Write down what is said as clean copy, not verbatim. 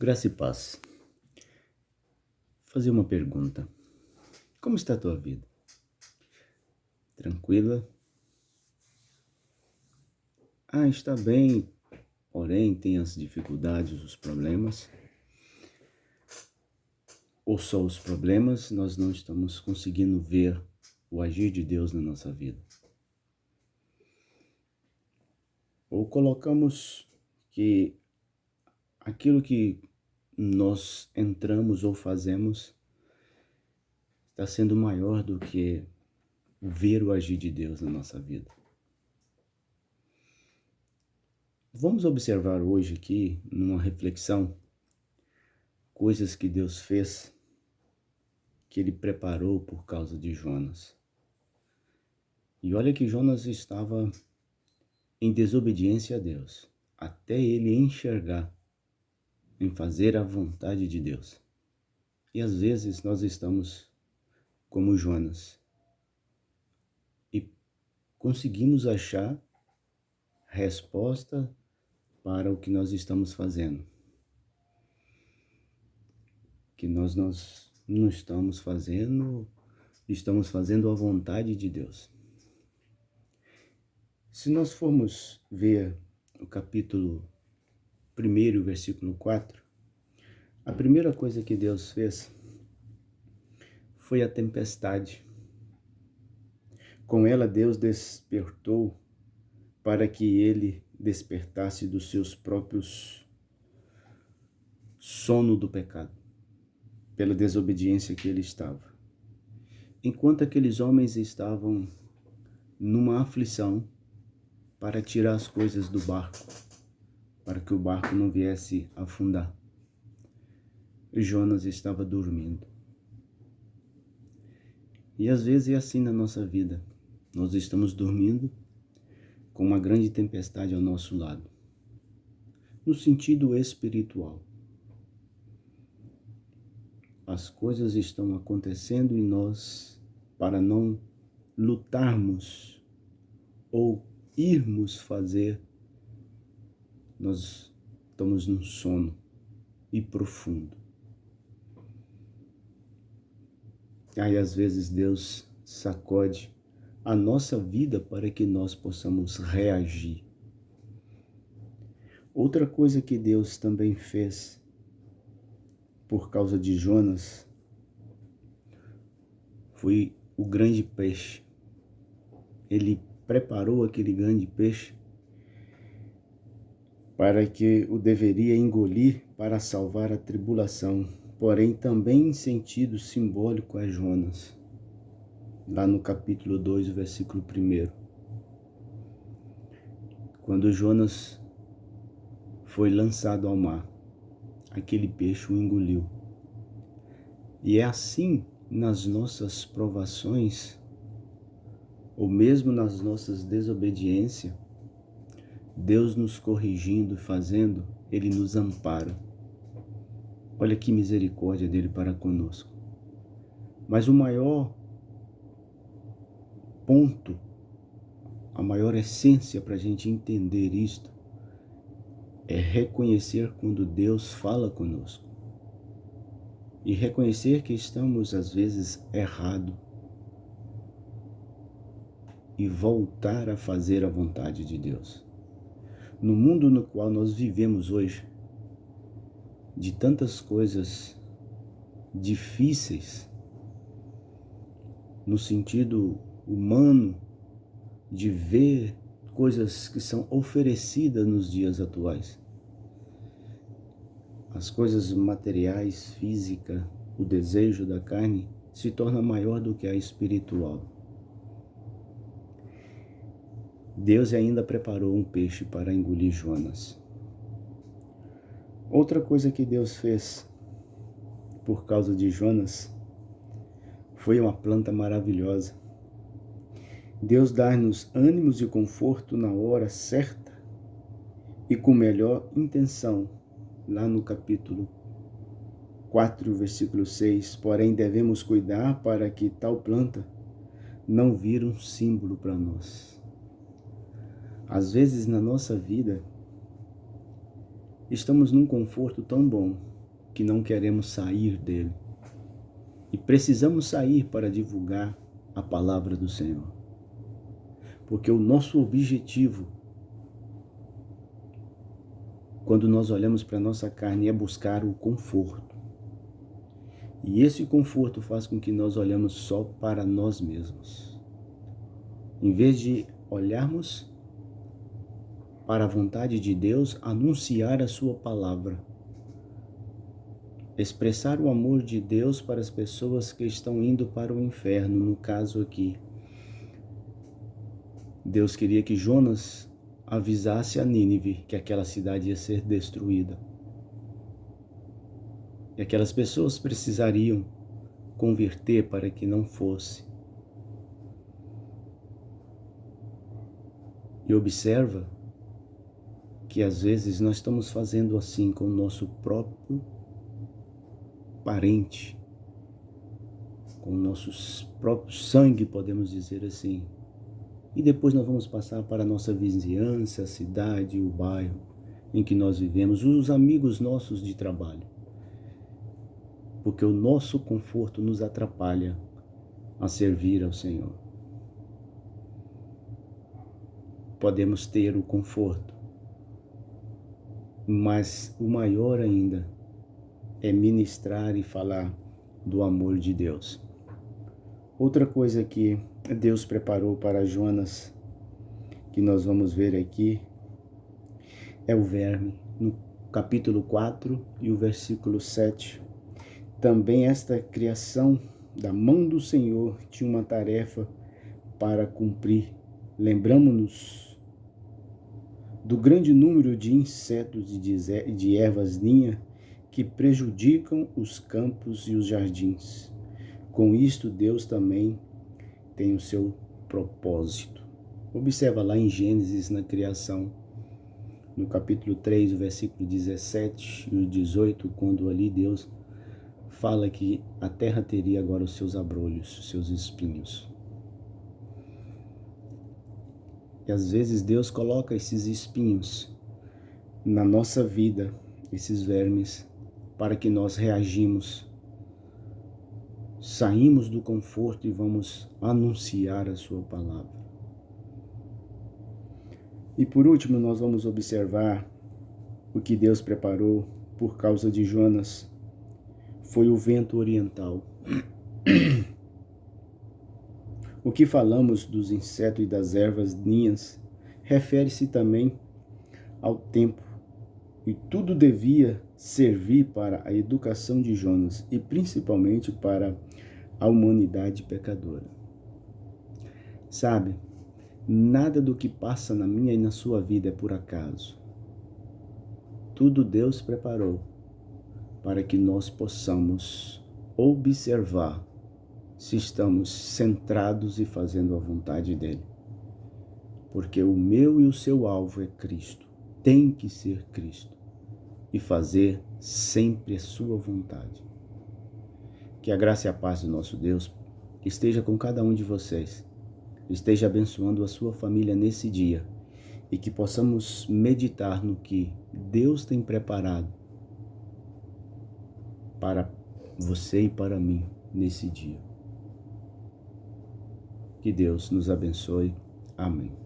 Graça e paz. Fazer uma pergunta. Como está a tua vida? Tranquila? Está bem, porém tem as dificuldades, os problemas. Ou só os problemas, nós não estamos conseguindo ver o agir de Deus na nossa vida. Ou colocamos que aquilo que nós entramos ou fazemos está sendo maior do que ver o agir de Deus na nossa vida. Vamos observar hoje aqui, numa reflexão, coisas que Deus fez, que Ele preparou por causa de Jonas. E olha que Jonas estava em desobediência a Deus, até ele enxergar em fazer a vontade de Deus. E às vezes nós estamos como Jonas e conseguimos achar resposta para o que nós estamos fazendo, que nós não estamos fazendo a vontade de Deus. Se nós formos ver o capítulo 1, versículo 4, a primeira coisa que Deus fez foi a tempestade. Com ela Deus despertou para que ele despertasse dos seus próprios sono do pecado, pela desobediência que ele estava. Enquanto aqueles homens estavam numa aflição para tirar as coisas do barco, para que o barco não viesse afundar, Jonas estava dormindo. E às vezes é assim na nossa vida. Nós estamos dormindo com uma grande tempestade ao nosso lado, no sentido espiritual. As coisas estão acontecendo e nós, para não lutarmos ou irmos fazer, nós estamos num sono e profundo. Aí às vezes Deus sacode a nossa vida para que nós possamos reagir. Outra coisa que Deus também fez por causa de Jonas foi o grande peixe. Ele preparou aquele grande peixe para que o deveria engolir para salvar a tribulação, porém também em sentido simbólico a Jonas, lá no capítulo 2, versículo 1. Quando Jonas foi lançado ao mar, aquele peixe o engoliu. E é assim nas nossas provações, ou mesmo nas nossas desobediências, Deus nos corrigindo e fazendo, Ele nos ampara. Olha que misericórdia dele para conosco. Mas o maior ponto, a maior essência para a gente entender isto, é reconhecer quando Deus fala conosco. E reconhecer que estamos às vezes errados. E voltar a fazer a vontade de Deus. No mundo no qual nós vivemos hoje, de tantas coisas difíceis, no sentido humano, de ver coisas que são oferecidas nos dias atuais. As coisas materiais, físicas, o desejo da carne se torna maior do que a espiritual. Deus ainda preparou um peixe para engolir Jonas. Outra coisa que Deus fez por causa de Jonas foi uma planta maravilhosa. Deus dá-nos ânimos e conforto na hora certa e com melhor intenção, lá no capítulo 4, versículo 6. Porém, devemos cuidar para que tal planta não vire um símbolo para nós. Às vezes na nossa vida, estamos num conforto tão bom que não queremos sair dele. E precisamos sair para divulgar a palavra do Senhor. Porque o nosso objetivo, quando nós olhamos para a nossa carne, é buscar o conforto. E esse conforto faz com que nós olhamos só para nós mesmos. Em vez de olharmos para a vontade de Deus, anunciar a sua palavra. Expressar o amor de Deus para as pessoas que estão indo para o inferno, no caso aqui. Deus queria que Jonas avisasse a Nínive que aquela cidade ia ser destruída. E aquelas pessoas precisariam converter para que não fosse. E observa que às vezes nós estamos fazendo assim com o nosso próprio parente, com o nosso próprio sangue, podemos dizer assim. E depois nós vamos passar para a nossa vizinhança, a cidade, o bairro em que nós vivemos, os amigos nossos de trabalho. Porque o nosso conforto nos atrapalha a servir ao Senhor. Podemos ter o conforto, mas o maior ainda é ministrar e falar do amor de Deus. Outra coisa que Deus preparou para Jonas, que nós vamos ver aqui, é o verme, no capítulo 4 e o versículo 7. Também esta criação da mão do Senhor tinha uma tarefa para cumprir. Lembramos-nos do grande número de insetos e de ervas daninhas que prejudicam os campos e os jardins. Com isto, Deus também tem o seu propósito. Observa lá em Gênesis, na criação, no capítulo 3, o versículo 17 e o 18, quando ali Deus fala que a terra teria agora os seus abrolhos, os seus espinhos. E às vezes Deus coloca esses espinhos na nossa vida, esses vermes, para que nós reagimos, saímos do conforto e vamos anunciar a sua palavra. E por último, nós vamos observar o que Deus preparou por causa de Jonas. Foi o vento oriental. O que falamos dos insetos e das ervas daninhas refere-se também ao tempo, e tudo devia servir para a educação de Jonas e principalmente para a humanidade pecadora. Sabe, nada do que passa na minha e na sua vida é por acaso. Tudo Deus preparou para que nós possamos observar se estamos centrados e fazendo a vontade dele. Porque o meu e o seu alvo é Cristo. Tem que ser Cristo. E fazer sempre a sua vontade. Que a graça e a paz do nosso Deus esteja com cada um de vocês. Esteja abençoando a sua família nesse dia. E que possamos meditar no que Deus tem preparado para você e para mim nesse dia. Que Deus nos abençoe. Amém.